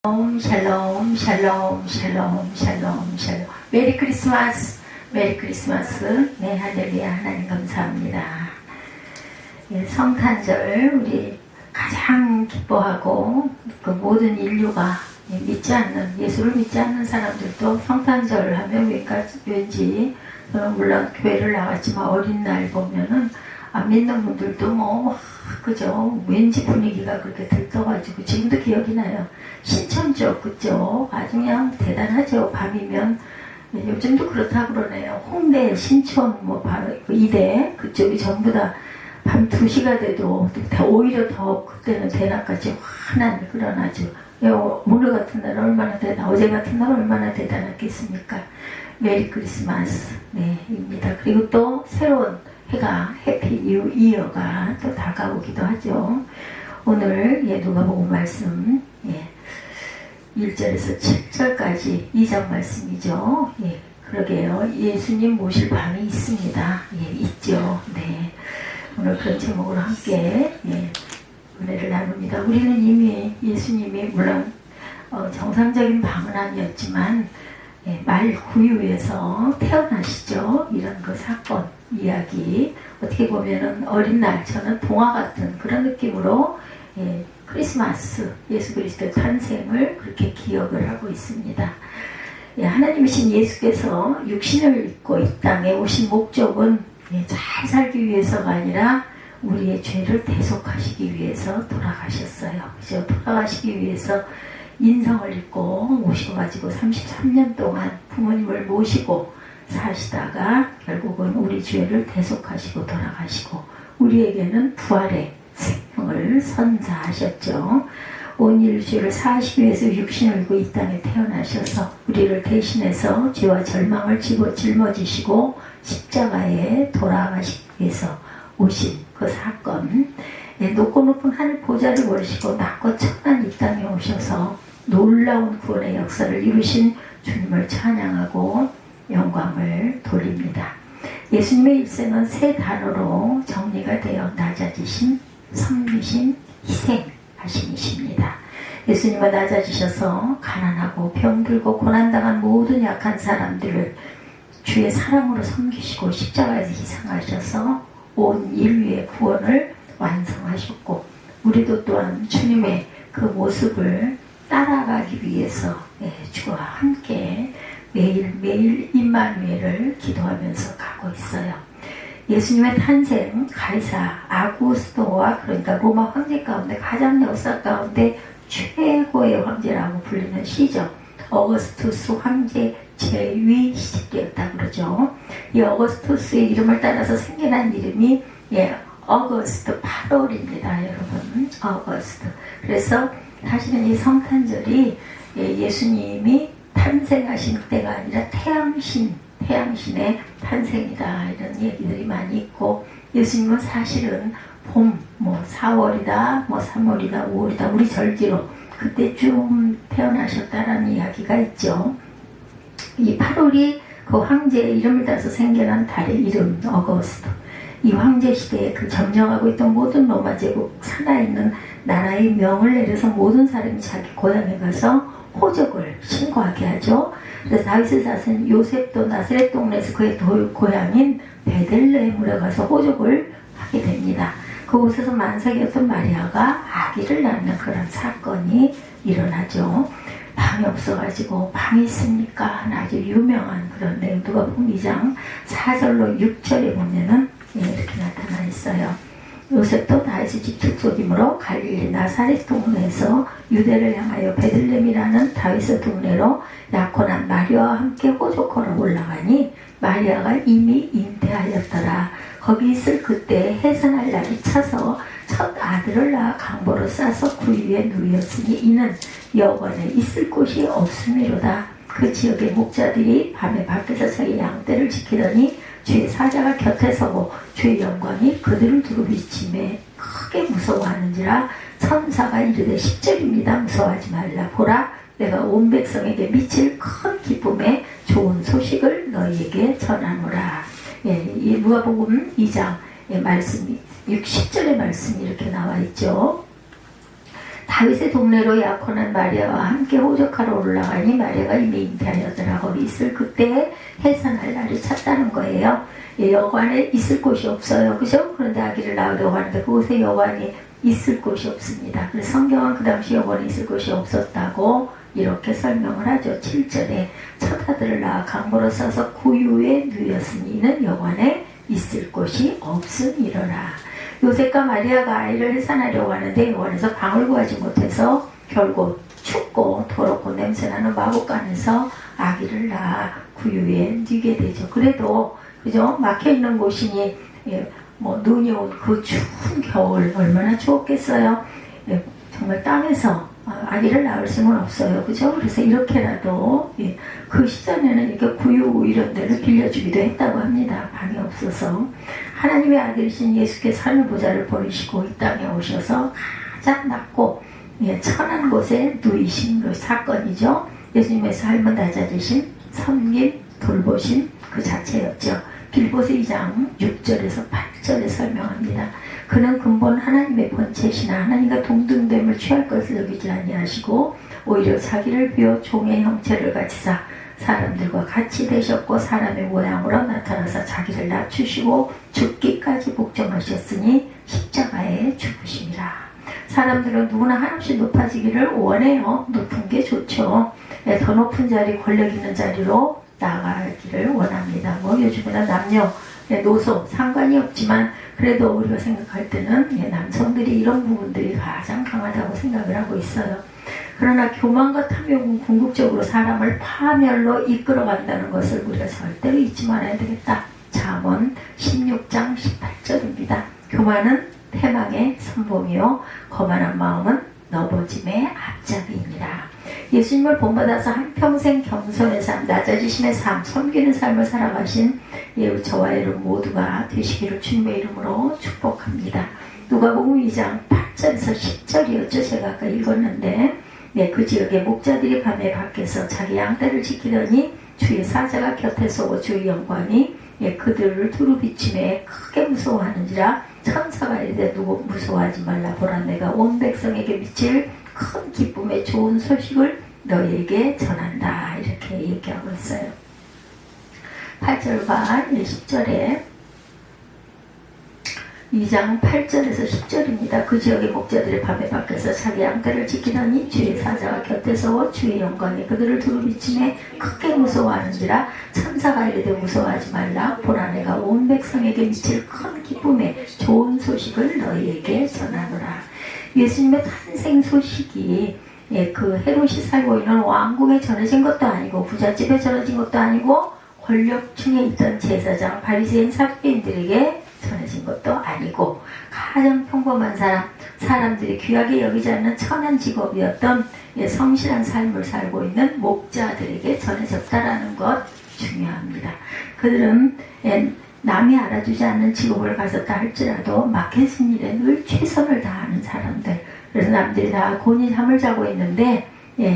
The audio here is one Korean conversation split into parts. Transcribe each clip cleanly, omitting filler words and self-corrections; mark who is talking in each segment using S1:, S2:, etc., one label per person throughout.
S1: 샬롬, 샬롬, 샬롬, 샬롬, 샬롬. 메리 크리스마스, 메리 크리스마스. 네, 할렐루야. 하나님 감사합니다. 예, 성탄절 우리 가장 기뻐하고 그 모든 인류가 믿지 않는, 예수를 믿지 않는 사람들도 성탄절 하면 왠지 물론 교회를 나갔지만 어린 날 보면은 안 믿는 분들도 그죠? 왠지 분위기가 그렇게 들떠가지고 지금도 기억이 나요. 신천 쪽 그쪽 아주 그냥 대단하죠. 밤이면 요즘도 그렇다고 그러네요. 홍대, 신촌, 바로 이대 그쪽이 전부 다 밤 2시가 돼도 오히려 더 그때는 대낮까지 환한 그런 아주 오늘 같은 날 얼마나 어제 같은 날 얼마나 대단했겠습니까? 메리 크리스마스 입니다. 그리고 또 새로운 해가 해피 뉴 이어가 또 다가오기도 하죠. 오늘 누가복음 말씀 1절에서 7절까지 2장 말씀이죠. 그러게요. 예수님 모실 밤이 있습니다. 있죠. 오늘 그런 제목으로 함께 은혜를 나눕니다. 우리는 이미 예수님이 물론 정상적인 방은 아니었지만 말구유에서 태어나시죠. 이런 그 사건 이야기 어떻게 보면은 어린 날 저는 동화 같은 그런 느낌으로 크리스마스 예수 그리스도의 탄생을 그렇게 기억을 하고 있습니다. 하나님이신 예수께서 육신을 입고 이 땅에 오신 목적은 잘 살기 위해서가 아니라 우리의 죄를 대속하시기 위해서 돌아가셨어요. 그죠? 돌아가시기 위해서 인성을 입고 오셔가지고 33년 동안 부모님을 모시고 사시다가 결국은 우리 죄를 대속하시고 돌아가시고 우리에게는 부활의 생명을 선사하셨죠. 온 인류 죄를 사하시기 위해서 육신을 입고 이 땅에 태어나셔서 우리를 대신해서 죄와 절망을 짊어지시고 십자가에 돌아가시기 위해서 오신 그 사건. 높고 높은 하늘 보좌를 버리시고 낮고 천한 이 땅에 오셔서 놀라운 구원의 역사를 이루신 주님을 찬양하고 영광을 돌립니다. 예수님의 일생은 세 단어로 정리가 되어 낮아지심, 섬기심, 희생하심이십니다. 예수님은 낮아지셔서 가난하고 병들고 고난당한 모든 약한 사람들을 주의 사랑으로 섬기시고 십자가에서 희생하셔서 온 인류의 구원을 완성하셨고 우리도 또한 주님의 그 모습을 따라가기 위해서 주와 함께 매일매일 임마누엘을 기도하면서 가고 있어요. 예수님의 탄생 가이사 아구스토와 그러니까 로마 황제 가운데 가장 역사 가운데 최고의 황제라고 불리는 시죠. 어거스투스 황제 제위 시절이었다 그러죠. 이 어거스투스의 이름을 따라서 생겨난 이름이 어거스트 8월입니다. 여러분 어거스트. 그래서 사실은 이 성탄절이 예수님이 탄생하신 때가 아니라 태양신의 탄생이다 이런 얘기들이 많이 있고 예수님은 사실은 봄 4월이다 3월이다 5월이다 우리 절기로 그때쯤 태어나셨다라는 이야기가 있죠. 이 8월이 그 황제의 이름을 따서 생겨난 달의 이름 어거스트. 이 황제 시대에 그 점령하고 있던 모든 로마 제국 살아있는 나라의 명을 내려서 모든 사람이 자기 고향에 가서 호적을 신고하게 하죠. 그래서 다윗의 자손 요셉도 나사렛 동네에서 그의 고향인 베들레헴으로 가서 호적을 하게 됩니다. 그곳에서 만삭이었던 마리아가 아기를 낳는 그런 사건이 일어나죠. 방이 없어가지고 방이 있습니까? 하는 아주 유명한 그런 내용 누가복음 2장 4절로 6절에 보면은 이렇게 나타나 있어요. 요셉도 다윗의 집 축속이므로 갈릴리 나사렛 동네에서 유대를 향하여 베들레헴이라는 다윗의 동네로 약혼한 마리아와 함께 호적하러 올라가니 마리아가 이미 잉태하였더라. 거기 있을 그때 해산할 날이 차서 첫 아들을 낳아 강보로 싸서 그 위에 누이었으니 이는 여관에 있을 곳이 없음이로다. 그 지역의 목자들이 밤에 밖에서 자기 양떼를 지키더니 주의 사자가 곁에 서고 주의 영광이 그들을 두루 비치매 크게 무서워하는지라 천사가 이르되 10절입니다. 무서워하지 말라. 보라 내가 온 백성에게 미칠 큰 기쁨의 좋은 소식을 너희에게 전하노라. 이 누가복음 2장 말씀이 10절의 말씀이 이렇게 나와 있죠. 다윗의 동네로 약혼한 마리아와 함께 호적하러 올라가니 마리아가 이미 잉태하였더라. 거기 있을 그때 해산할 날이 찼다는 거예요. 여관에 있을 곳이 없어요. 그죠? 그런데 아기를 낳으려고 하는데 그곳에 여관이 있을 곳이 없습니다. 그래서 성경은 그 당시 여관에 있을 곳이 없었다고 이렇게 설명을 하죠. 7절에 첫 아들을 낳아 강보로 싸서 구유에 누였으니 이는 여관에 있을 곳이 없음이로라. 요셉과 마리아가 아이를 해산하려고 하는데 여관에서 방을 구하지 못해서 결국 춥고 더럽고 냄새나는 마곡간에서 아기를 낳아 구유에 누게 되죠. 그래도 그죠? 막혀있는 곳이니 뭐 눈이 온 그 추운 겨울 얼마나 추웠겠어요. 정말 땅에서 아기를 낳을 수는 없어요. 그죠? 그래서 이렇게라도 그 시절에는 이렇게 구유 이런 데를 빌려주기도 했다고 합니다. 방이 없어서. 하나님의 아들이신 예수께서 하늘 보좌를 버리시고 이 땅에 오셔서 가장 낮고 천한 곳에 누이신 그 사건이죠. 예수님의 삶은 낮아지신, 섬김, 돌보심 그 자체였죠. 빌보스 2장 6절에서 8절에 설명합니다. 그는 근본 하나님의 본체시나 하나님과 동등됨을 취할 것을 여기지 아니하시고 오히려 자기를 비워 종의 형체를 가지사 사람들과 같이 되셨고 사람의 모양으로 나타나서 자기를 낮추시고 죽기까지 복종하셨으니 십자가에 죽으심이라. 사람들은 누구나 한없이 높아지기를 원해요. 높은 게 좋죠. 더 높은 자리, 권력 있는 자리로 나아가기를 원합니다. 뭐 요즘에는 남녀, 노소 상관이 없지만 그래도 우리가 생각할 때는 남성들이 이런 부분들이 가장 강하다고 생각을 하고 있어요. 그러나 교만과 탐욕은 궁극적으로 사람을 파멸로 이끌어간다는 것을 우리가 절대로 잊지 말아야 되겠다. 잠언 16장 18절입니다. 교만은 패망의 선봉이요 거만한 마음은 넘어짐의 앞잡이입니다. 예수님을 본받아서 한평생 겸손의 삶, 낮아지심의 삶, 섬기는 삶을 살아가신 저와 여러분 모두가 되시기를 주님의 이름으로 축복합니다. 누가복음 2장 8절에서 10절이었죠. 제가 아까 읽었는데 그 지역의 목자들이 밤에 밖에서 자기 양떼를 지키더니 주의 사자가 곁에서 오고 주의 영광이 그들을 두루 비침에 크게 무서워하는지라 천사가 이르되 누구 무서워하지 말라. 보라 내가 온 백성에게 미칠 큰 기쁨의 좋은 소식을 너희에게 전한다. 이렇게 얘기하고 있어요. 8절과 10절에 2장 8절에서 10절입니다. 그 지역의 목자들이 밤에 밖에서 자기 양떼를 지키더니 주의 사자가 곁에서 주의 영광이 그들을 두루 비침에 크게 무서워하는지라 천사가 이르되 무서워하지 말라. 보라 내가 온 백성에게 미칠 큰 기쁨의 좋은 소식을 너희에게 전하노라. 예수님의 탄생 소식이 그 헤롯이 살고 있는 왕궁에 전해진 것도 아니고 부잣집에 전해진 것도 아니고 권력층에 있던 제사장 바리새인 사두개인들에게 전해진 것도 아니고 가장 평범한 사람들이 귀하게 여기지 않는 천한 직업이었던 성실한 삶을 살고 있는 목자들에게 전해졌다라는 것 중요합니다. 그들은 남이 알아주지 않는 직업을 가졌다 할지라도 맡겨진 일에 늘 최선을 다하는 사람들. 그래서 남들이 다 곤히 잠을 자고 있는데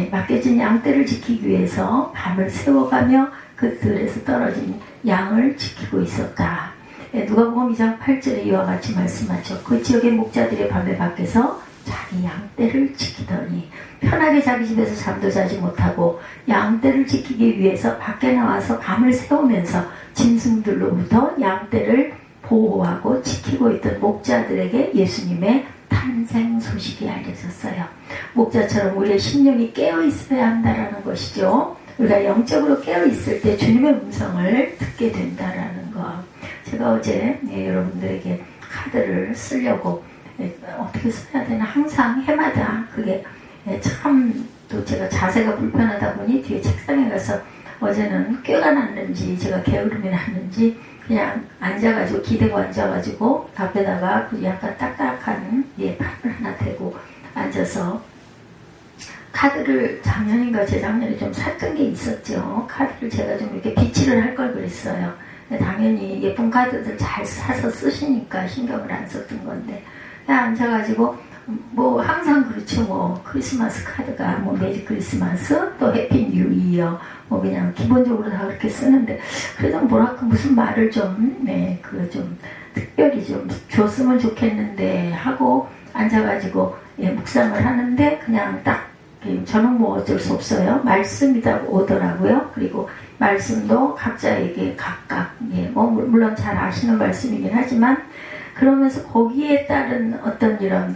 S1: 맡겨진 양떼를 지키기 위해서 밤을 새워가며 그 들에서 떨어진 양을 지키고 있었다. 누가복음 2장 8절에 이와 같이 말씀하죠. 그 지역의 목자들이 밤에 밖에서 자기 양떼를 지키더니 편하게 자기 집에서 잠도 자지 못하고 양떼를 지키기 위해서 밖에 나와서 밤을 새우면서 짐승들로부터 양떼를 보호하고 지키고 있던 목자들에게 예수님의 탄생 소식이 알려졌어요. 목자처럼 우리의 심령이 깨어있어야 한다는 것이죠. 우리가 영적으로 깨어있을 때 주님의 음성을 듣게 된다는 것. 제가 어제 여러분들에게 카드를 쓰려고 어떻게 써야 되나 항상 해마다 그게 참 또 제가 자세가 불편하다 보니 뒤에 책상에 가서 어제는 꾀가 났는지 제가 게으름이 났는지 그냥 앉아가지고 기대고 앉아가지고 앞에다가 그 약간 딱딱한 판을 하나 대고 앉아서 카드를 작년인가 재작년에 좀 샀던 게 있었죠. 카드를 제가 좀 이렇게 비치를 할 걸 그랬어요. 당연히 예쁜 카드들 잘 사서 쓰시니까 신경을 안 썼던 건데 그냥 앉아가지고 뭐 항상 그렇죠. 뭐 크리스마스 카드가 뭐 메리 크리스마스 또 해피 뉴 이어 뭐 그냥 기본적으로 다 그렇게 쓰는데 그래도 뭐랄까 무슨 말을 좀 그 좀 특별히 좀 줬으면 좋겠는데 하고 앉아가지고 묵상을 하는데 그냥 딱 저는 뭐 어쩔 수 없어요. 말씀이다 오더라고요. 그리고 말씀도 각자에게 각각 뭐 물론 잘 아시는 말씀이긴 하지만 그러면서 거기에 따른 어떤 이런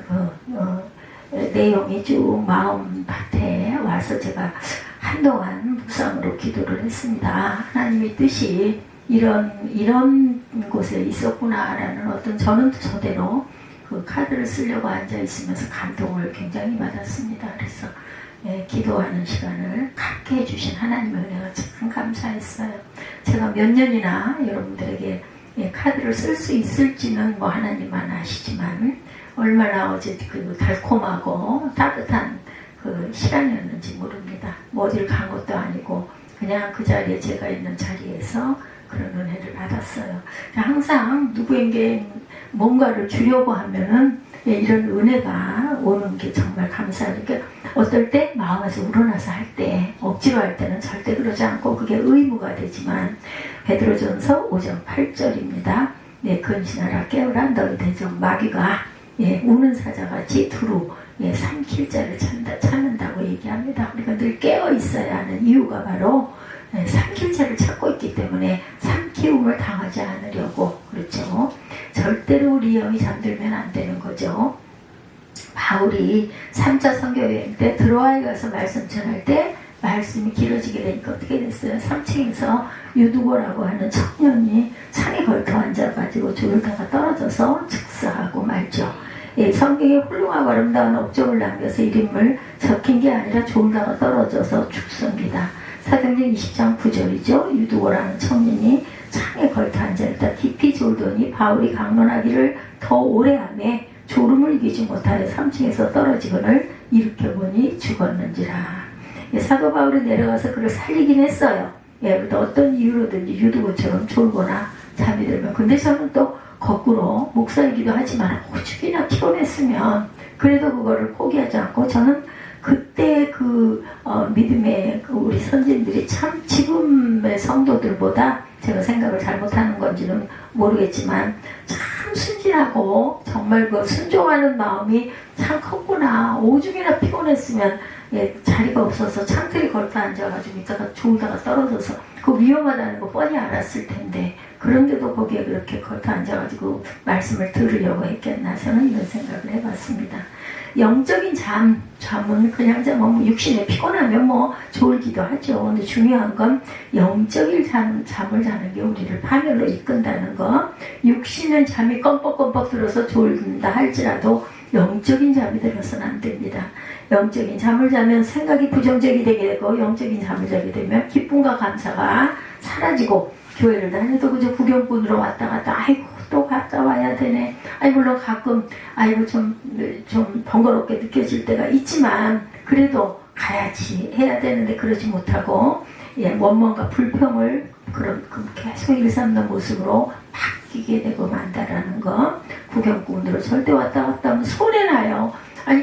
S1: 내용이 쭉 마음밭에 와서 제가 한동안 묵상으로 기도를 했습니다. 하나님의 뜻이 이런 곳에 있었구나라는 어떤 저는 저대로 그 카드를 쓰려고 앉아 있으면서 감동을 굉장히 받았습니다. 그래서 기도하는 시간을 갖게 해주신 하나님의 은혜가 참 감사했어요. 제가 몇 년이나 여러분들에게 카드를 쓸 수 있을지는 뭐 하나님만 아시지만 얼마나 어제 그 달콤하고 따뜻한 그 시간이었는지 모릅니다. 뭐 어딜 간 것도 아니고 그냥 그 자리에 제가 있는 자리에서 그런 은혜를 받았어요. 항상 누구에게 뭔가를 주려고 하면은 이런 은혜가 오는 게 정말 감사해요. 그러니까 어떨 때 마음에서 우러나서 할 때, 억지로 할 때는 절대 그러지 않고 그게 의무가 되지만 베드로전서 5장 8절입니다. 근신하라 깨어라 너희 대적 마귀가 우는 사자같이 두루 삼킬 자를 찾는다고 얘기합니다. 우리가 늘 깨어 있어야 하는 이유가 바로 삼킬 자를 찾고 있기 때문에 삼키움을 당하지 않으려고 그렇죠. 절대로 우리 영이 잠들면 안 되는 거죠. 바울이 3차 선교여행 때 드로아에 가서 말씀 전할 때 말씀이 길어지게 되니까 어떻게 됐어요? 3층에서 유두고라고 하는 청년이 창에 걸터 앉아가지고 졸다가 떨어져서 즉사하고 말죠. 성경에 훌륭하고 아름다운 업적을 남겨서 이름을 적힌 게 아니라 졸다가 떨어져서 죽습니다. 사도행전 20장 9절이죠. 유두고라는 청년이 창에 걸터 앉아있다 깊이 졸더니 바울이 강론하기를 더 오래 하매 졸음을 이기지 못하여 3층에서 떨어지거늘 일으켜보니 죽었는지라. 사도 바울이 내려가서 그를 살리긴 했어요. 어떤 이유로든지 유두고처럼 졸거나 잠이 들면. 근데 저는 또 거꾸로 목사이기도 하지만 오죽이나 피곤했으면 그래도 그거를 포기하지 않고 저는 그때 믿음의 우리 선진들이 참 지금의 성도들보다 제가 생각을 잘못하는 건지는 모르겠지만 참 순진하고 정말 그 순종하는 마음이 참 컸구나. 오죽이나 피곤했으면 자리가 없어서 창틀이 걸터 앉아가지고 있다가 졸다가 떨어져서 그 위험하다는 거 뻔히 알았을 텐데 그런데도 거기에 그렇게 걸터 앉아가지고 말씀을 들으려고 했겠나 저는 이런 생각을 해봤습니다. 영적인 잠은 그냥 육신에 피곤하면 뭐 졸기도 하죠. 근데 중요한 건 영적인 잠을 자는 게 우리를 파멸로 이끈다는 거. 육신은 잠이 껌뻑껌뻑 들어서 졸린다 할지라도 영적인 잠이 들어서는 안 됩니다. 영적인 잠을 자면 생각이 부정적이 되게 되고 영적인 잠을 자게 되면 기쁨과 감사가 사라지고 교회를 다녀도 그저 구경꾼으로 왔다 갔다 아이고 또 갔다 와야 되네. 물론 가끔 좀 번거롭게 느껴질 때가 있지만 그래도 가야지 해야 되는데 그러지 못하고 원망과 불평을 계속 일삼는 모습으로 바뀌게 되고 만다라는 거. 구경꾼으로 절대 왔다 갔다 하면 손해나요.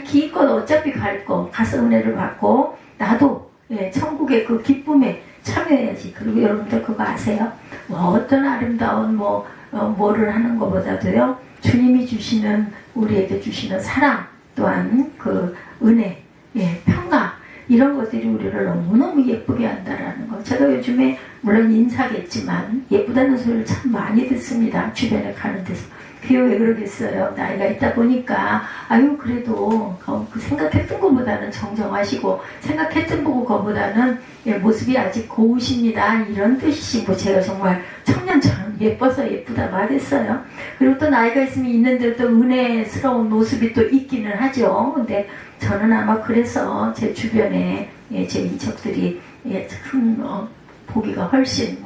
S1: 기껏 어차피 갈 거 가서 은혜를 받고 나도 천국의 그 기쁨에 참여해야지. 그리고 여러분들 그거 아세요? 어떤 아름다운 뭐를 하는 것보다도요 주님이 주시는 우리에게 주시는 사랑 또한 그 은혜, 평강 이런 것들이 우리를 너무너무 예쁘게 한다라는 거. 제가 요즘에 물론 인사겠지만 예쁘다는 소리를 참 많이 듣습니다. 주변에 가는 데서. 그게 왜 그러겠어요? 나이가 있다 보니까 그래도 그 생각했던 것보다는 정정하시고 생각했던 것보다는 모습이 아직 고우십니다. 이런 뜻이시. 제가 정말 청년처럼 예뻐서 예쁘다고 하겠어요. 그리고 또 나이가 있는 대로 또 은혜스러운 모습이 또 있기는 하죠. 근데 저는 아마 그래서 제 주변에 제 인척들이 참 보기가 훨씬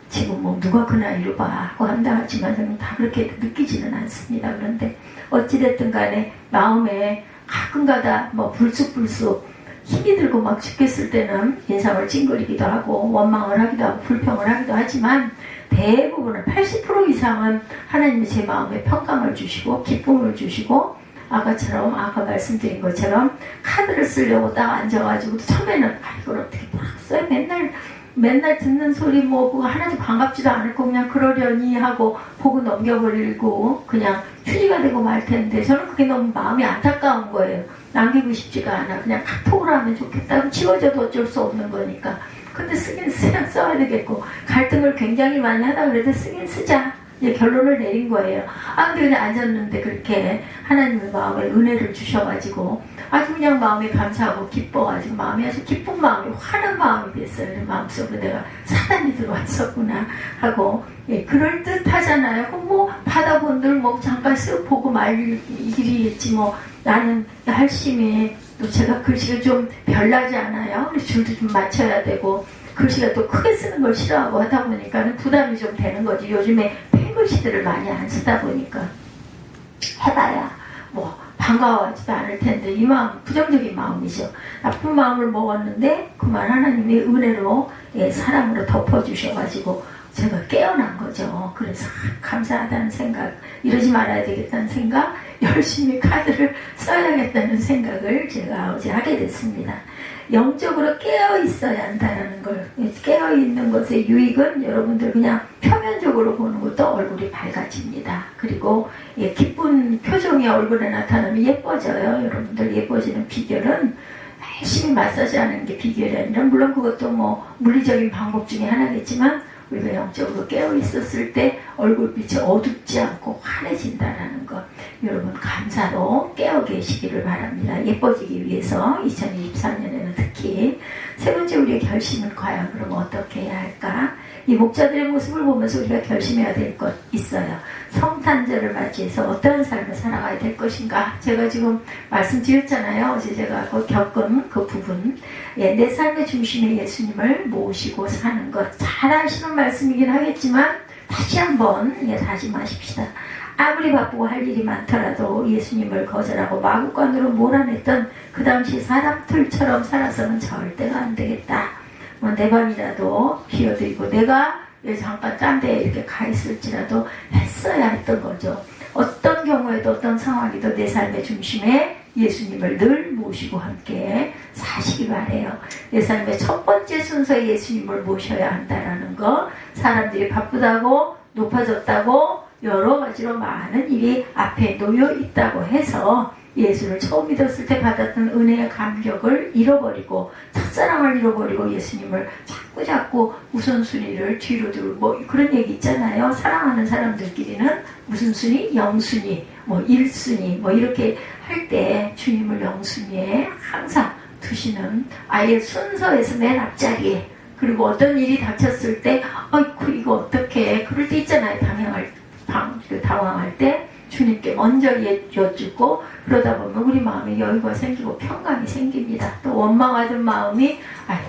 S1: 지금 누가 그 나이로 봐 하고 한다 하지만 저는 다 그렇게 느끼지는 않습니다. 그런데 어찌됐든 간에 마음에 가끔가다 불쑥불쑥 힘이 들고 막 죽겠을 때는 인상을 찡그리기도 하고 원망을 하기도 하고 불평을 하기도 하지만 대부분은 80% 이상은 하나님이 제 마음에 평강을 주시고 기쁨을 주시고 아까 말씀드린 것처럼 카드를 쓰려고 딱 앉아가지고 처음에는 이걸 어떻게 써요? 맨날 맨날 듣는 소리 뭐 그거 하나도 반갑지도 않고 그냥 그러려니 하고 보고 넘겨버리고 그냥 휴지가 되고 말 텐데 저는 그게 너무 마음이 안타까운 거예요. 남기고 싶지가 않아. 그냥 카톡으로 하면 좋겠다. 지워져도 어쩔 수 없는 거니까. 근데 쓰긴 써야 되겠고 갈등을 굉장히 많이 하다 그래도 쓰긴 쓰자. 이제 결론을 내린 거예요. 근데 그냥 앉았는데 그렇게 하나님의 마음에 은혜를 주셔가지고 아주 그냥 마음이 감사하고 기뻐가지고 마음이 아주 기쁜 마음이 환한 마음이 됐어요. 마음속으로 내가 사단이 들어왔었구나 하고 그럴듯 하잖아요. 그럼 뭐 받아본들 뭐 잠깐 쓱 보고 말 일이겠지 뭐 나는 열심히 또 제가 글씨가 좀 별나지 않아요. 줄도 좀 맞춰야 되고 글씨가 또 크게 쓰는 걸 싫어하고 하다 보니까 부담이 좀 되는 거지. 요즘에 펜글씨들을 많이 안 쓰다 보니까 해봐야 뭐 반가워하지도 않을 텐데 이 마음 부정적인 마음이죠. 나쁜 마음을 먹었는데 그만 하나님의 은혜로 사랑으로 덮어주셔가지고 제가 깨어난 거죠. 그래서 감사하다는 생각, 이러지 말아야 되겠다는 생각, 열심히 카드를 써야겠다는 생각을 제가 어제 하게 됐습니다. 영적으로 깨어있어야 한다는 걸, 깨어있는 것의 유익은 여러분들 그냥 표면적으로 보는 것도 얼굴이 밝아집니다. 그리고 기쁜 표정이 얼굴에 나타나면 예뻐져요. 여러분들 예뻐지는 비결은 열심히 마사지하는 게 비결이 아니라 물론 그것도 뭐 물리적인 방법 중에 하나겠지만 우리가 영적으로 깨어있었을 때 얼굴빛이 어둡지 않고 환해진다라는 것, 여러분 감사로 깨어 계시기를 바랍니다. 예뻐지기 위해서 2024년에는 특히 세 번째 우리의 결심은 과연 그럼 어떻게 해야 할까? 이 목자들의 모습을 보면서 우리가 결심해야 될 것 있어요. 성탄절을 맞이해서 어떤 삶을 살아가야 될 것인가? 제가 지금 말씀드렸잖아요. 어제 제가 겪은 그 부분, 내 삶의 중심에 예수님을 모시고 사는 것, 잘 아시는 말씀이긴 하겠지만 다시 한번 다짐하십시다. 아무리 바쁘고 할 일이 많더라도 예수님을 거절하고 마구간으로 몰아냈던 그 당시 사람들처럼 살아서는 절대가 안 되겠다. 뭐 내 밤이라도 비워드리고 내가 잠깐 딴 데 이렇게 가 있을지라도 했어야 했던 거죠. 어떤 경우에도 어떤 상황이도 내 삶의 중심에 예수님을 늘 모시고 함께 사시기 바래요. 내 삶의 첫 번째 순서에 예수님을 모셔야 한다라는 거, 사람들이 바쁘다고 높아졌다고 여러 가지로 많은 일이 앞에 놓여 있다고 해서 예수를 처음 믿었을 때 받았던 은혜의 감격을 잃어버리고 첫사랑을 잃어버리고 예수님을 자꾸 우선순위를 뒤로 두고 뭐 그런 얘기 있잖아요. 사랑하는 사람들끼리는 무슨 순위? 영순위, 뭐 1순위 뭐 이렇게 할 때 주님을 영순위에 항상 두시는 아예 순서에서 맨 앞자리에, 그리고 어떤 일이 닥쳤을 때 어이쿠 이거 어떡해 그럴 때 있잖아요. 당황할 때 주님께 먼저 여쭙고 그러다 보면 우리 마음에 여유가 생기고 평강이 생깁니다. 또 원망하던 마음이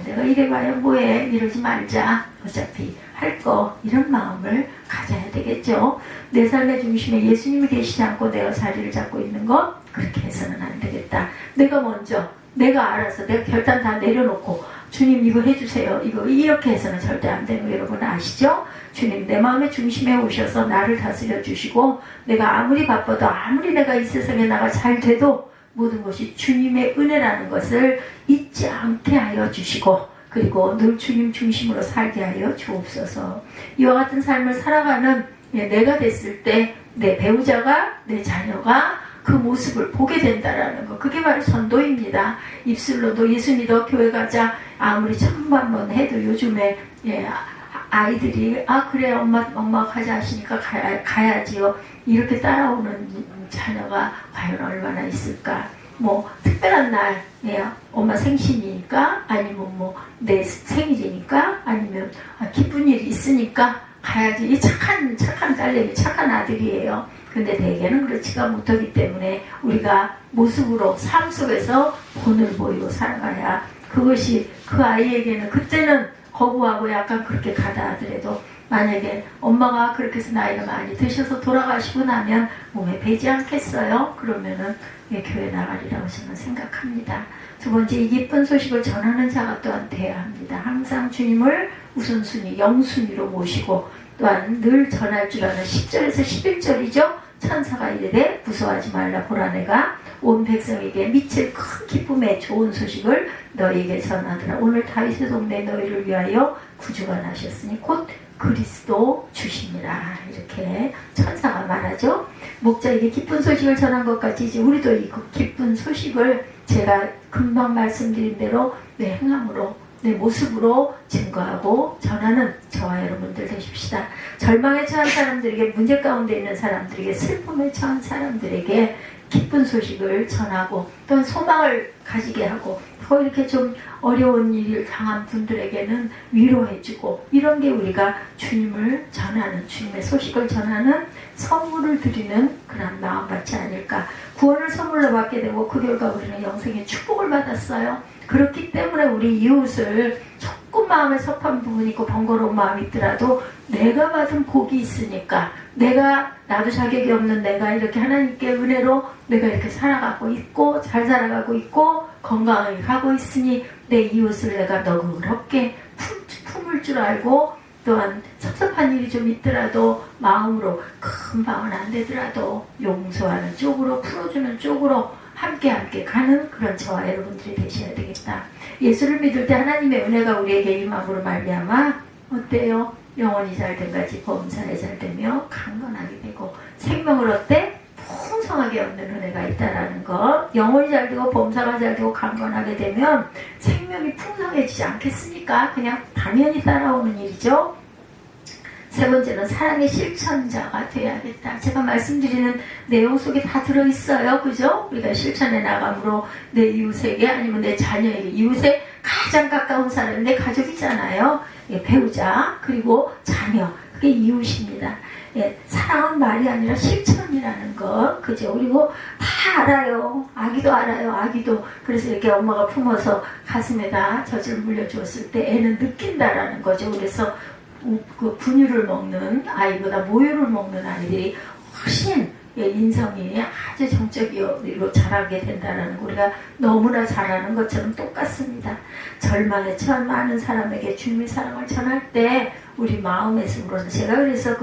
S1: 내가 이래봐야 뭐해 이러지 말자 어차피 할 거, 이런 마음을 가져야 되겠죠. 내 삶의 중심에 예수님이 계시지 않고 내가 자리를 잡고 있는 것, 그렇게 해서는 안 되겠다. 내가 먼저 내가 알아서 내가 결단 다 내려놓고 주님 이거 해주세요 이거 이렇게 해서는 절대 안 되는 거 여러분 아시죠? 주님 내 마음의 중심에 오셔서 나를 다스려 주시고 내가 아무리 바빠도 아무리 내가 이 세상에 나가 잘 돼도 모든 것이 주님의 은혜라는 것을 잊지 않게 하여 주시고 그리고 늘 주님 중심으로 살게 하여 주옵소서. 이와 같은 삶을 살아가는 내가 됐을 때 내 배우자가 내 자녀가 그 모습을 보게 된다라는 거, 그게 바로 전도입니다. 입술로도 예수 믿어 교회 가자 아무리 천만번 해도 요즘에 아이들이 그래 엄마 가자 하시니까 가야지요 이렇게 따라오는 자녀가 과연 얼마나 있을까. 뭐 특별한 날 엄마 생신이니까 아니면 뭐 내 생일이니까 아니면 기쁜 일이 있으니까 가야지. 이 착한 딸내미 착한 아들이에요. 근데 대개는 그렇지가 못하기 때문에 우리가 모습으로 삶 속에서 본을 보이고 살아가야 그것이 그 아이에게는 그때는 거부하고 약간 그렇게 가다 하더라도 만약에 엄마가 그렇게 해서 나이가 많이 드셔서 돌아가시고 나면 몸에 배지 않겠어요? 그러면은 교회 나가리라고 저는 생각합니다. 두 번째, 이 기쁜 소식을 전하는 자가 또한 돼야 합니다. 항상 주님을 우선순위, 영순위로 모시고 또한 늘 전할 줄 아는 10절에서 11절이죠. 천사가 이르되 무서워하지 말라 보라 내가 온 백성에게 미칠 큰 기쁨의 좋은 소식을 너희에게 전하더라. 오늘 다윗의 동네 너희를 위하여 구주가 나셨으니 곧 그리스도 주시니라. 이렇게 천사가 말하죠. 목자에게 기쁜 소식을 전한 것 같이 이제 우리도 이 기쁜 소식을 제가 금방 말씀드린 대로 내 행함으로 내 모습으로 증거하고 전하는 저와 여러분들 되십시다. 절망에 처한 사람들에게, 문제 가운데 있는 사람들에게, 슬픔에 처한 사람들에게 기쁜 소식을 전하고 또는 소망을 가지게 하고 또 이렇게 좀 어려운 일을 당한 분들에게는 위로해주고, 이런 게 우리가 주님을 전하는, 주님의 소식을 전하는 선물을 드리는 그런 마음같이 아닐까. 구원을 선물로 받게 되고 그 결과 우리는 영생의 축복을 받았어요. 그렇기 때문에 우리 이웃을 조금 마음에 섭한 부분이 있고 번거로운 마음이 있더라도 내가 받은 복이 있으니까, 나도 자격이 없는 내가 이렇게 하나님께 은혜로 내가 이렇게 살아가고 있고 잘 살아가고 있고 건강하게 가고 있으니 내 이웃을 내가 너그럽게 품을 줄 알고, 또한 섭섭한 일이 좀 있더라도 마음으로, 금방은 안 되더라도 용서하는 쪽으로, 풀어주는 쪽으로 함께 가는 그런 저와 여러분들이 되셔야 되겠다. 예수를 믿을 때 하나님의 은혜가 우리에게 임함으로 말미암아 어때요? 영혼이 잘된 같이 범사에 잘되며 강건하게 되고 생명을 어때? 풍성하게 얻는 은혜가 있다라는 것. 영혼이 잘되고 범사가 잘되고 강건하게 되면 생명이 풍성해지지 않겠습니까? 그냥 당연히 따라오는 일이죠. 세 번째는 사랑의 실천자가 되어야겠다. 제가 말씀드리는 내용 속에 다 들어있어요. 그죠? 우리가 실천해 나감으로 내 이웃에게, 아니면 내 자녀에게, 이웃에 가장 가까운 사람이 내 가족이잖아요. 예, 배우자, 그리고 자녀, 그게 이웃입니다. 예, 사랑은 말이 아니라 실천이라는 거. 그죠? 그리고 다 알아요. 아기도 알아요. 아기도. 그래서 이렇게 엄마가 품어서 가슴에다 젖을 물려주었을 때 애는 느낀다라는 거죠. 그래서 그 분유를 먹는 아이보다 모유를 먹는 아이들이 훨씬 인성이 아주 정적으로 자라게 된다는 거, 우리가 너무나 잘 아는 것처럼 똑같습니다. 절망에 처한 많은 사람에게 주님의 사랑을 전할 때 우리 마음의 숨으로는, 제가 그래서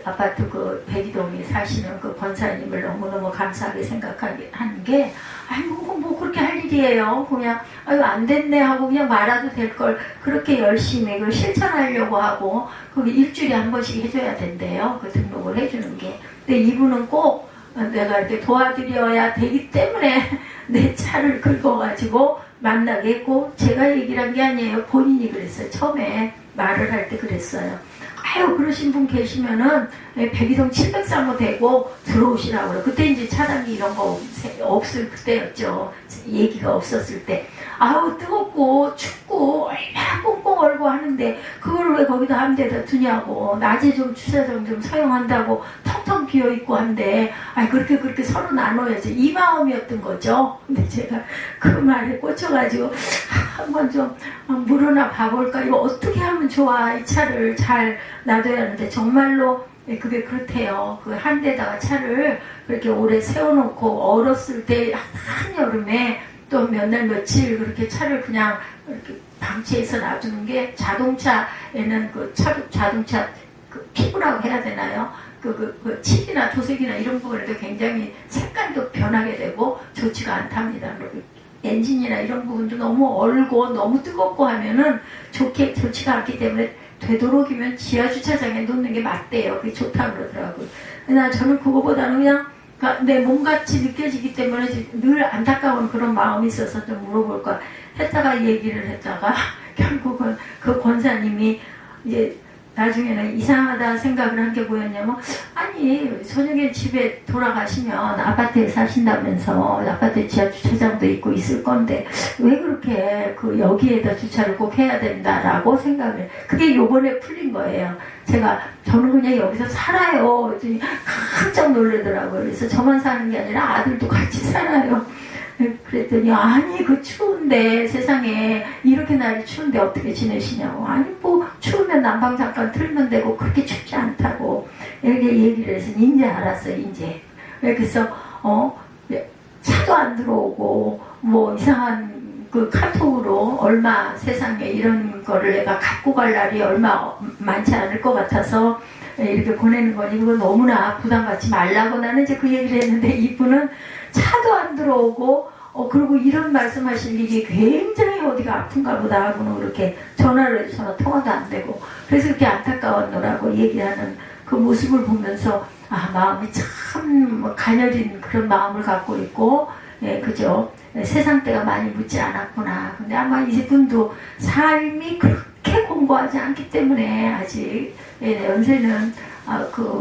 S1: 아파트 백이동에 사시는 그 권사님을 너무너무 감사하게 생각하는 게, 뭐 그렇게 할 일이에요. 그냥 안 됐네 하고 그냥 말아도 될 걸 그렇게 열심히 그걸 실천하려고 하고, 그게 일주일에 한 번씩 해줘야 된대요. 그 등록을 해주는 게. 근데 이분은 꼭 내가 이렇게 도와드려야 되기 때문에 내 차를 긁어가지고 만나게 했고, 제가 얘기를 한 게 아니에요. 본인이 그랬어요. 처음에 말을 할 때 그랬어요. 그러신 분 계시면은 백이동 703호 되고 들어오시라고 그래요. 그때 이제 차단기 이런 거 없을 그때였죠. 얘기가 없었을 때. 뜨겁고 춥고 얼마나 꽁꽁 얼고 하는데 그걸 왜 거기다 한 대다 두냐고. 낮에 좀 주차장 좀 사용한다고 텅텅 비어있고 한데 그렇게 서로 나눠야지, 이 마음이었던 거죠. 근데 제가 그 말에 꽂혀가지고 한번 좀 물어나 봐볼까, 이거 어떻게 하면 좋아, 이 차를 잘 놔둬야 하는데, 정말로 그게 그렇대요. 그 한 대다가 차를 그렇게 오래 세워놓고 얼었을 때 한여름에 또 몇 날 며칠 그렇게 차를 그냥 이렇게 방치해서 놔두는 게, 자동차에는 자동차 피부라고 해야 되나요? 그 칠이나 도색이나 이런 부분에도 굉장히 색깔도 변하게 되고 좋지가 않답니다. 엔진이나 이런 부분도 너무 얼고 너무 뜨겁고 하면은 좋지가 않기 때문에 되도록이면 지하주차장에 놓는 게 맞대요. 그게 좋다고 그러더라고요. 저는 그거보다는 그냥 내 몸같이 느껴지기 때문에 늘 안타까운 그런 마음이 있어서 좀 물어볼까 했다가 얘기를 했다가 결국은 그 권사님이 이제 나중에는 이상하다 생각을 한 게 뭐였냐면, 저녁에 집에 돌아가시면 아파트에 사신다면서 아파트 지하 주차장도 있고 있을 건데 왜 그렇게 여기에다 주차를 꼭 해야 된다라고 생각을 해요. 그게 요번에 풀린 거예요. 저는 그냥 여기서 살아요. 깜짝 놀라더라고요. 그래서 저만 사는 게 아니라 아들도 같이 살아요. 그랬더니 그 추운데, 세상에 이렇게 날이 추운데 어떻게 지내시냐고. 추우면 난방 잠깐 틀면 되고 그렇게 춥지 않다고 이렇게 얘기를 해서 이제 알았어요. 이제 그래서 차도 안 들어오고 뭐 이상한 카톡으로 얼마, 세상에 이런 거를 내가 갖고 갈 날이 얼마 많지 않을 것 같아서 이렇게 보내는 거니 그거 너무나 부담 갖지 말라고 나는 이제 그 얘기를 했는데 이분은 차도 안 들어오고 그리고 이런 말씀하실 일이 굉장히 어디가 아픈가 보다 하고는 그렇게 전화를 해서 전화 통화도 안 되고 그래서 그렇게 안타까웠노라고 얘기하는 그 모습을 보면서 마음이 참 가녀린 그런 마음을 갖고 있고 그죠? 세상 때가 많이 묻지 않았구나. 근데 아마 이분도 삶이 그렇게 공고하지 않기 때문에 아직 연세는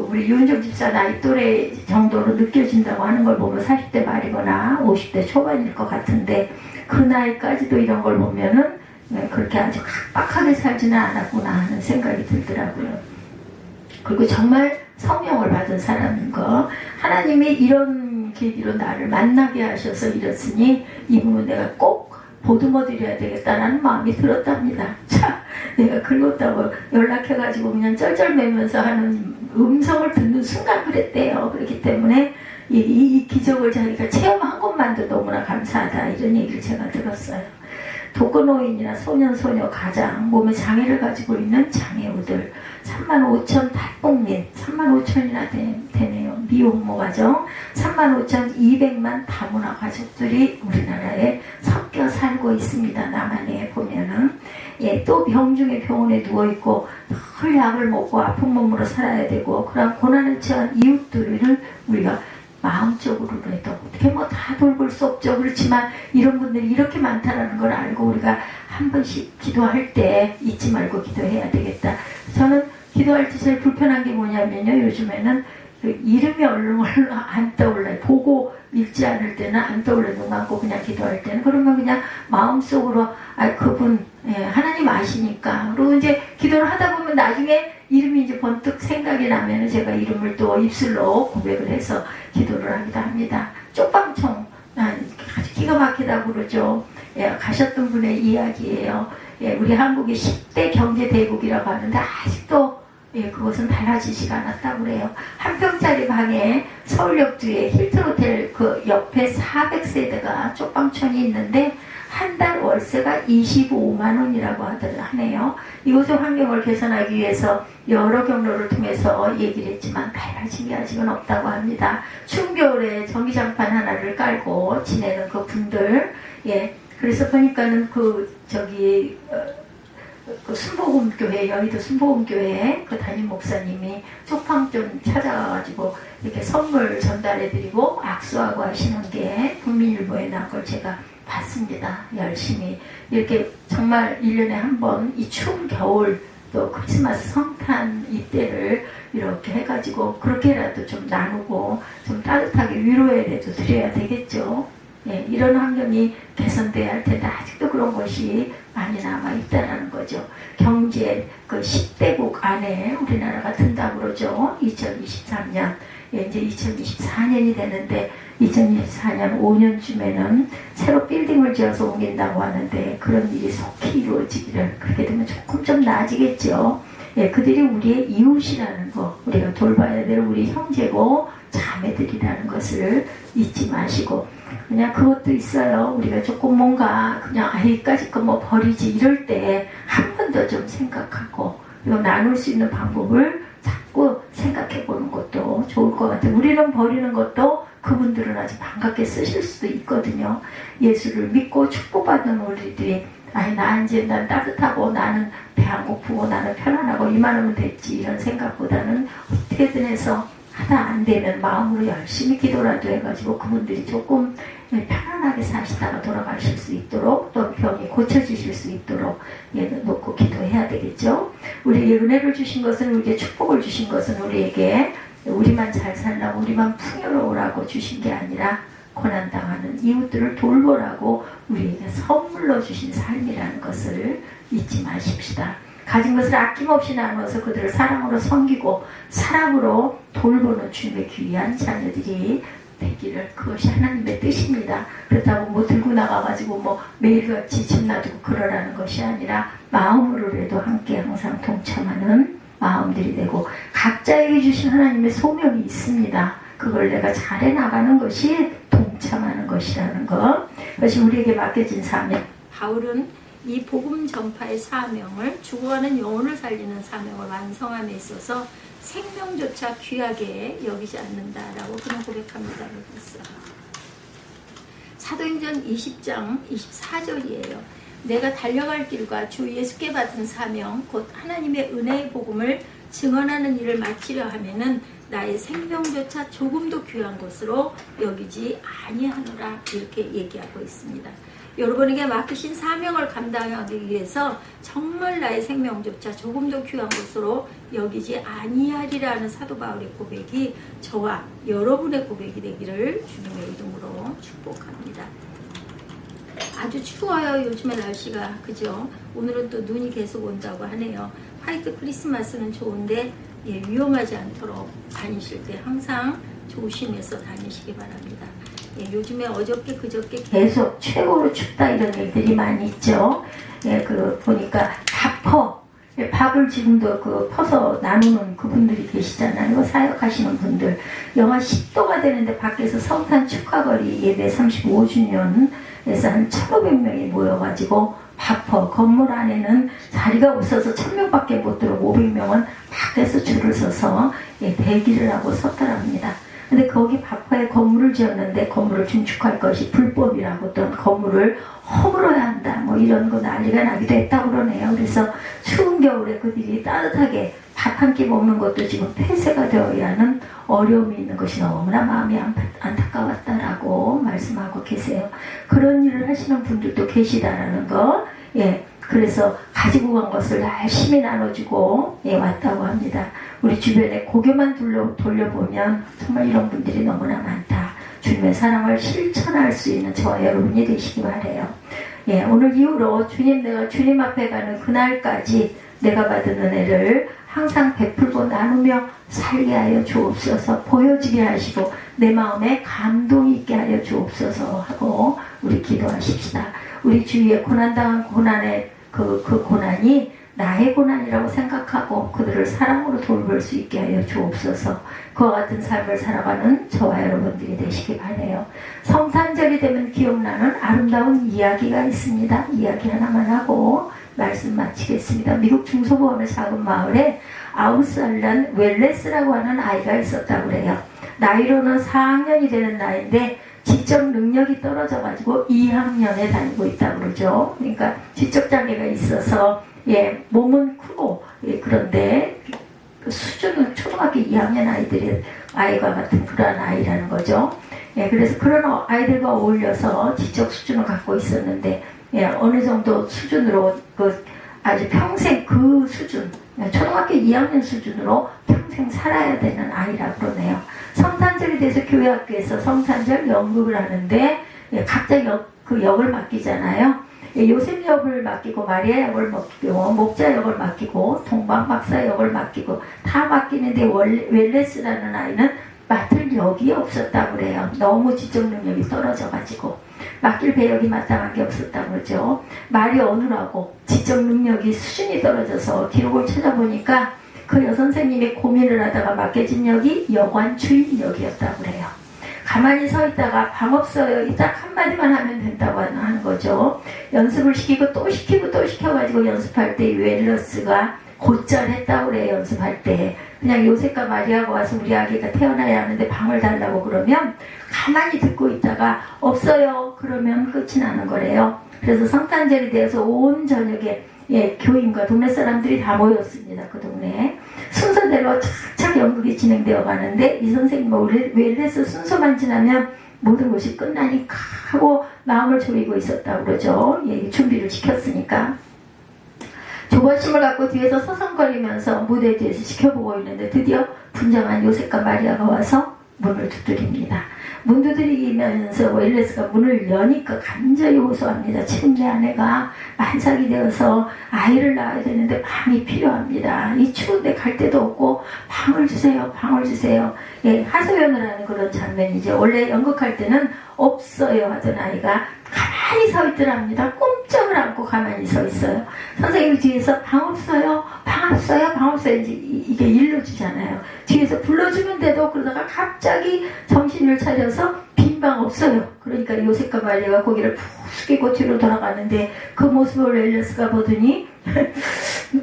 S1: 우리 유은정 집사 나이 또래 정도로 느껴진다고 하는 걸 보면 40대 말이거나 50대 초반일 것 같은데 그 나이까지도 이런 걸 보면은 그렇게 아주 빡빡하게 살지는 않았구나 하는 생각이 들더라고요. 그리고 정말 성령을 받은 사람인 거 하나님이 이런 계기로 나를 만나게 하셔서 이랬으니 이분은 내가 꼭 보듬어 드려야 되겠다라는 마음이 들었답니다. 자, 내가 긁었다고 연락해가지고 그냥 쩔쩔매면서 하는 음성을 듣는 순간 그랬대요. 그렇기 때문에 이 기적을 자기가 체험한 것만도 너무나 감사하다 이런 얘기를 제가 들었어요. 독거노인이나 소년, 소녀, 가장 몸에 장애를 가지고 있는 장애우들 35,000 탈북민 35,000이나 되네요. 미혼모 가정 35,200만 다문화 가족들이 우리나라에 섞여 살고 있습니다. 남한에 보면은 또 병중에 병원에 누워있고 늘 약을 먹고 아픈 몸으로 살아야 되고 그런 고난을 처한 이웃들을 우리가 마음적으로라도 어떻게 다 돌볼 수 없죠. 그렇지만 이런 분들이 이렇게 많다는 걸 알고 우리가 한 번씩 기도할 때 잊지 말고 기도해야 되겠다. 저는 기도할 때 제일 불편한 게 뭐냐면요. 요즘에는 그 이름이 얼른 안 떠올라요. 보고 읽지 않을 때는 안 떠올려. 눈 감고 그냥 기도할 때는 그러면 그냥 마음속으로 그분 하나님 아시니까 그리고 이제 기도를 하다 보면 나중에 이름이 이제 번뜩 생각이 나면 제가 이름을 또 입술로 고백을 해서 기도를 하기도 합니다. 쪽방청 아주 기가 막히다고 그러죠. 가셨던 분의 이야기예요. 우리 한국이 10대 경제 대국이라고 하는데 아직도 그것은 달라지지가 않았다고 그래요. 한 평짜리 방에 서울역 뒤에 힐튼 호텔 그 옆에 400세대가 쪽방촌이 있는데 한 달 월세가 25만 원이라고 하네요. 이곳의 환경을 개선하기 위해서 여러 경로를 통해서 얘기를 했지만 달라진 게 아직은 없다고 합니다. 추운 겨울에 전기장판 하나를 깔고 지내는 그 분들 그래서 보니까는 그 순복음교회, 여의도 순복음교회 그 담임 목사님이 쪽방촌 찾아가지고 이렇게 선물 전달해드리고 악수하고 하시는 게 국민일보에 나온 걸 제가 봤습니다. 열심히 이렇게 정말 1년에 한 번 이 추운 겨울 또 크리스마스 성탄 이때를 이렇게 해가지고 그렇게라도 좀 나누고 좀 따뜻하게 위로해라도 드려야 되겠죠. 이런 환경이 개선돼야 할 텐데 아직도 그런 것이 많이 남아있다는 거죠. 경제 그 10대국 안에 우리나라가 든다고 그러죠. 2023년 이제 2024년이 되는데 2024년 5년쯤에는 새로 빌딩을 지어서 옮긴다고 하는데 그런 일이 속히 이루어지기를 그렇게 되면 조금 좀 나아지겠죠. 그들이 우리의 이웃이라는 거 우리가 돌봐야 될 우리 형제고 자매들이라는 것을 잊지 마시고 그냥 그것도 있어요. 우리가 조금 뭔가 그냥 여기까지 거 뭐 버리지 이럴 때 한 번 더 좀 생각하고 이거 나눌 수 있는 방법을 자꾸 생각해 보는 것도 좋을 것 같아요. 우리는 버리는 것도 그분들은 아주 반갑게 쓰실 수도 있거든요. 예수를 믿고 축복받는 우리들이 나 이제 난 따뜻하고 나는 배 안 고프고 나는 편안하고 이만하면 됐지 이런 생각보다는 어떻게든 해서 하다 안 되면 마음으로 열심히 기도라도 해가지고 그분들이 조금 편안하게 사시다가 돌아가실 수 있도록 또 병이 고쳐지실 수 있도록 놓고 기도해야 되겠죠. 우리에게 은혜를 주신 것은 우리에게 축복을 주신 것은 우리에게 우리만 잘 살라고 우리만 풍요로우라고 주신 게 아니라 고난당하는 이웃들을 돌보라고 우리에게 선물로 주신 삶이라는 것을 잊지 마십시다. 가진 것을 아낌없이 나누어서 그들을 사랑으로 섬기고 사랑으로 돌보는 주님의 귀한 자녀들이 되기를 그것이 하나님의 뜻입니다. 그렇다고 뭐 들고 나가가지고 뭐 매일같이 집 놔두고 그러라는 것이 아니라 마음으로라도 함께 항상 동참하는 마음들이 되고 각자에게 주신 하나님의 소명이 있습니다. 그걸 내가 잘해 나가는 것이 동참하는 것이라는 것. 그것이 우리에게 맡겨진 사명. 바울은 이 복음 전파의 사명을 죽어가는 영혼을 살리는 사명을 완성함에 있어서 생명조차 귀하게 여기지 않는다라고 그런 고백합니다. 그랬어요. 사도행전 20장 24절이에요. 내가 달려갈 길과 주 예수께 받은 사명 곧 하나님의 은혜의 복음을 증언하는 일을 마치려 하면은 나의 생명조차 조금도 귀한 것으로 여기지 아니하노라 이렇게 얘기하고 있습니다. 여러분에게 맡기신 사명을 감당하기 위해서 정말 나의 생명조차 조금도 귀한 것으로 여기지 아니하리라는 사도 바울의 고백이 저와 여러분의 고백이 되기를 주님의 이름으로 축복합니다. 아주 추워요. 요즘에 날씨가. 그죠? 오늘은 또 눈이 계속 온다고 하네요. 화이트 크리스마스는 좋은데 위험하지 않도록 다니실 때 항상 조심해서 다니시기 바랍니다. 요즘에 어저께 그저께 계속 최고로 춥다 이런 얘기들이 많이 있죠. 보니까 밥을 지금도 퍼서 나누는 그분들이 계시잖아요. 사역하시는 분들. 영하 10도가 되는데 밖에서 성탄 축하거리 예배 35주년에서 한 1,500명이 모여가지고 건물 안에는 자리가 없어서 1,000명밖에 못 들어오고 500명은 밖에서 줄을 서서 대기를 하고 섰더랍니다. 근데 거기 바포에 건물을 지었는데 건물을 증축할 것이 불법이라고 또 건물을 허물어야 한다 뭐 이런 거 난리가 나기도 했다고 그러네요. 그래서 추운 겨울에 그들이 따뜻하게 밥 한 끼 먹는 것도 지금 폐쇄가 되어야 하는 어려움이 있는 것이 너무나 마음이 안타까웠다라고 말씀하고 계세요. 그런 일을 하시는 분들도 계시다라는 거. 그래서 가지고 간 것을 열심히 나눠주고 왔다고 합니다. 우리 주변에 고개만 돌려보면 정말 이런 분들이 너무나 많다. 주님의 사랑을 실천할 수 있는 저와 여러분이 되시기 바라요. 오늘 이후로 내가 주님 앞에 가는 그날까지 내가 받은 은혜를 항상 베풀고 나누며 살게 하여 주옵소서. 보여지게 하시고 내 마음에 감동이 있게 하여 주옵소서 하고 우리 기도하십시다. 우리 주위에 고난당한 고난의 그 고난이 나의 고난이라고 생각하고 그들을 사랑으로 돌볼 수 있게 하여 주옵소서. 그와 같은 삶을 살아가는 저와 여러분들이 되시기 바라요. 성탄절이 되면 기억나는 아름다운 이야기가 있습니다. 이야기 하나만 하고 말씀 마치겠습니다. 미국 중서부 어느 작은 마을에 9살 난 웰레스라고 하는 아이가 있었다고 그래요. 나이로는 4학년이 되는 나이인데 지적 능력이 떨어져가지고 2학년에 다니고 있다고 그러죠. 그러니까 지적장애가 있어서 몸은 크고 그런데 수준은 초등학교 2학년 아이와 같은 그러한 아이라는 거죠. 그래서 그런 아이들과 어울려서 지적 수준을 갖고 있었는데 어느 정도 수준으로 아주 평생 그 수준 초등학교 2학년 수준으로 평생 살아야 되는 아이라고 그러네요. 성탄절이 돼서 교회 학교에서 성탄절 연극을 하는데 각자 그 역을 맡기잖아요. 요셉 역을 맡기고 마리아 역을 맡기고 목자 역을 맡기고 동방 박사 역을 맡기고 다 맡기는데 웰레스라는 아이는 맡을 역이 없었다고 그래요. 너무 지적 능력이 떨어져가지고 맡길 배역이 마땅한 게 없었다고 그러죠. 말이 어눌하고 지적 능력이 수준이 떨어져서 기록을 찾아보니까 그 여선생님이 고민을 하다가 맡겨진 역이 여관 주인 역이었다고 그래요. 가만히 서 있다가 방 없어요. 딱 한마디만 하면 된다고 하는 거죠. 연습을 시키고 또 시키고 또 시켜가지고 연습할 때 웰레스가 곧잘했다고 그래요. 연습할 때 그냥 요셉과 마리아가 와서 우리 아기가 태어나야 하는데 방을 달라고 그러면 가만히 듣고 있다가 없어요 그러면 끝이 나는 거래요. 그래서 성탄절이 되어서 온 저녁에 교인과 동네 사람들이 다 모였습니다. 그 동네에 순서대로 착착 연극이 진행되어 가는데 이 선생님은 웰레스 순서만 지나면 모든 것이 끝나니까 하고 마음을 졸이고 있었다고 그러죠. 준비를 시켰으니까 조바심을 갖고 뒤에서 서성거리면서 무대 뒤에서 지켜보고 있는데 드디어 분장한 요셉과 마리아가 와서 문을 두드립니다. 문 두드리면서 웰레스가 문을 여니까 간절히 호소합니다. 지금 내 아내가 만삭이 되어서 아이를 낳아야 되는데 방이 필요합니다. 이 추운데 갈 데도 없고 방을 주세요. 방을 주세요. 하소연을 하는 그런 장면이죠. 원래 연극할 때는 없어요 하던 아이가 가만히 서 있더랍니다. 꼼짝을 않고 가만히 서 있어요. 선생님이 뒤에서 방 없어요? 방 없어요? 방 없어요? 이게 일러주잖아요. 뒤에서 불러주는데도 그러다가 갑자기 정신을 차려서 빈 방 없어요. 그러니까 요셉과 마리아가 고개를 푹 숙이고 뒤로 돌아가는데 그 모습을 웰레스가 보더니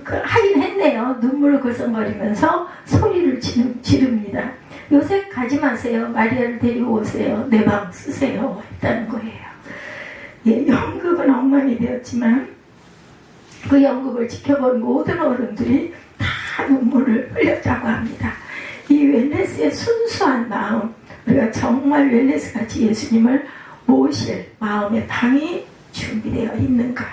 S1: 하긴 했네요. 보면요 눈물을 글썽거리면서 소리를 지릅니다. 요셉 가지 마세요. 마리아를 데리고 오세요. 내 방 쓰세요. 했다는 거예요. 예, 연극은 엉망이 되었지만 그 연극을 지켜본 모든 어른들이 다 눈물을 흘렸다고 합니다. 이 웰레스의 순수한 마음, 우리가 정말 웰레스같이 예수님을 모실 마음의 방이 준비되어 있는가.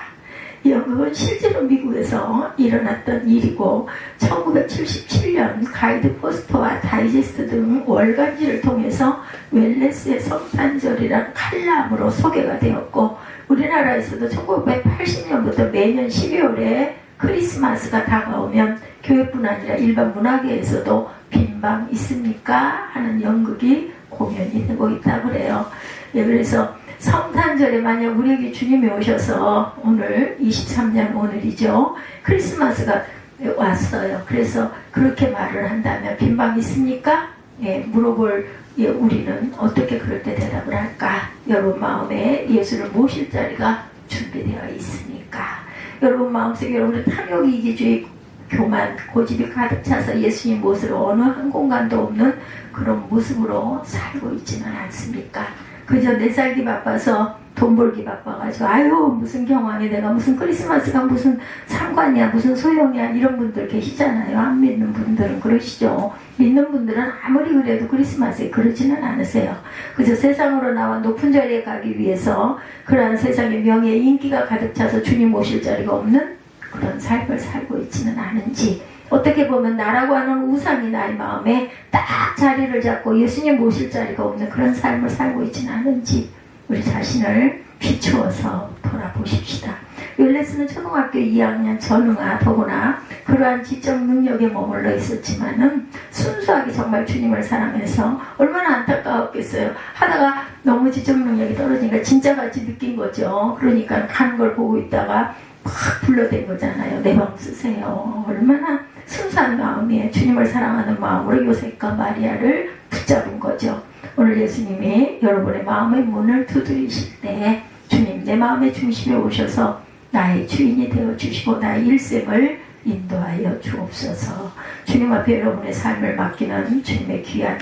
S1: 이 연극은 실제로 미국에서 일어났던 일이고 1977년 가이드 포스터와 다이제스트 등 월간지를 통해서 웰레스의 성탄절이라는 칼럼으로 소개가 되었고 우리나라에서도 1980년부터 매년 12월에 크리스마스가 다가오면 교회뿐 아니라 일반 문화계에서도 빈방 있습니까? 하는 연극이 공연이 되고 있다고 그래요. 예, 그래서 성탄절에 만약 우리에게 주님이 오셔서 오늘 23년 오늘이죠. 크리스마스가 왔어요. 그래서 그렇게 말을 한다면 빈방 있습니까? 예, 물어볼 우리는 어떻게 그럴 때 대답을 할까? 여러분 마음에 예수를 모실 자리가 준비되어 있습니까? 여러분 마음속에 여러분의 탐욕, 이기주의, 교만, 고집이 가득 차서 예수님 모습으로 어느 한 공간도 없는 그런 모습으로 살고 있지는 않습니까? 그저 내 살기 바빠서 돈 벌기 바빠가지고 아유 무슨 경황이 내가 무슨 크리스마스가 무슨 상관이야 무슨 소용이야 이런 분들 계시잖아요. 안 믿는 분들은 그러시죠. 믿는 분들은 아무리 그래도 크리스마스에 그러지는 않으세요. 그저 세상으로 나와 높은 자리에 가기 위해서 그러한 세상의 명예 인기가 가득 차서 주님 모실 자리가 없는 그런 삶을 살고 있지는 않은지, 어떻게 보면 나라고 하는 우상이 나의 마음에 딱 자리를 잡고 예수님 모실 자리가 없는 그런 삶을 살고 있지는 않은지 우리 자신을 비추어서 돌아보십시다. 웰레스는 초등학교 2학년 전응아 더구나 그러한 지적 능력에 머물러 있었지만은 순수하게 정말 주님을 사랑해서 얼마나 안타까웠겠어요. 하다가 너무 지적 능력이 떨어지니까 진짜같이 느낀 거죠. 그러니까 가는 걸 보고 있다가 막 불러댄 거잖아요. 내 방 쓰세요. 얼마나 순수한 마음이에요. 주님을 사랑하는 마음으로 요셉과 마리아를 붙잡은 거죠. 오늘 예수님이 여러분의 마음의 문을 두드리실 때 주님 내 마음의 중심에 오셔서 나의 주인이 되어주시고 나의 일생을 인도하여 주옵소서. 주님 앞에 여러분의 삶을 맡기는 주님의 귀한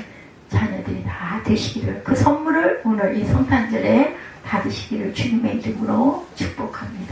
S1: 자녀들이 다 되시기를, 그 선물을 오늘 이 성탄절에 받으시기를 주님의 이름으로 축복합니다.